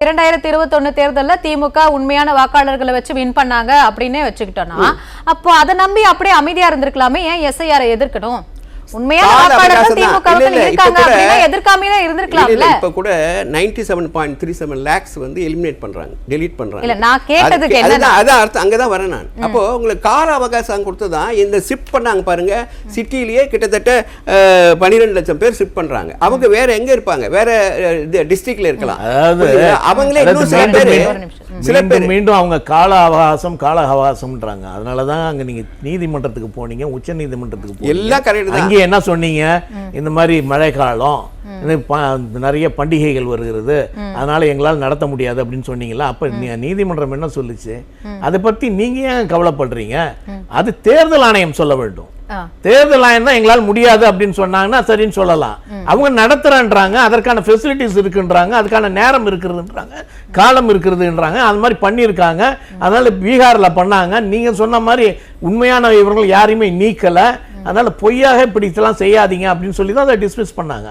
2021 தேர்தல்ல திமுக உண்மையான வாக்காளர்களை வச்சு வின் பண்ணாங்க அப்படினே வச்சுக்கிட்டோம்னா அப்போ அத நம்பி அப்படியே அமைதியா இருந்திருக்கலாமே ஏன் எஸ்ஐஆர் எதிர்க்கணும் உண்மையான வாக்காளர்கள் திமுகவுக்கு இருக்காங்க அப்படினா எதிர்க்காமலே இருந்திருக்கலாம்ல இப்ப கூட 97.37 lakhs வந்து எலிமினேட் பண்றாங்க delete பண்றாங்க இல்ல நான் கேட்டதுக்கு என்ன அத அர்த்தம் அங்க தான் வரேன் நான் அப்போ உங்களுக்கு கால அவகாசம் கொடுத்து தான் இந்த ஷிஃப்ட் பண்ணாங்க பாருங்க சிட்டிலேயே கிட்டத்தட்ட 12 லட்சம் பேர் ஷிஃப்ட் பண்றாங்க அவங்க வேற எங்க இருப்பாங்க வேற டிஸ்ட்ரிக்ட்ல இருக்கலாம் அவங்களே இன்னும் சில பேர் மீண்டும் அவங்க கால அவகாசம்ன்றாங்க அதனால தான் அங்க நீங்க நீதிமன்றத்துக்கு போனீங்க உச்ச நீதிமன்றத்துக்கு போனீங்க எல்லாம் கரெக்ட் தான் என்ன சொன்னீங்க இந்த மாதிரி மழை காலம் நிறைய பண்டிகைகள் வருகிறது அதனால எங்களால் நடத்த முடியாது அப்படின்னு சொன்னீங்களா அப்ப நீதிமன்றம் என்ன சொல்லுச்சு அதை பத்தி நீங்க ஏன் கவலைப்படுறீங்க அது தேர்தல் ஆணையம் சொல்ல வேண்டும் தேர்தல் ஆணையம் தான் எங்களால் முடியாது அப்படின்னு சொன்னாங்கன்னா சரின்னு சொல்லலாம் அவங்க நடத்துறன்றாங்க அதற்கான ஃபெசிலிட்டிஸ் இருக்குன்றாங்க அதுக்கான நேரம் இருக்குதுன்றாங்க காலம் இருக்குதுன்றாங்க அது மாதிரி பண்ணியிருக்காங்க அதனால பீகார்ல பண்ணாங்க நீங்க சொன்ன மாதிரி உண்மையான இவர்கள் யாரையுமே நீக்கல அதனால பொய்யாக இப்படிலாம் செய்யாதீங்க அப்படின்னு சொல்லி தான் அதை டிஸ்மிஸ் பண்ணாங்க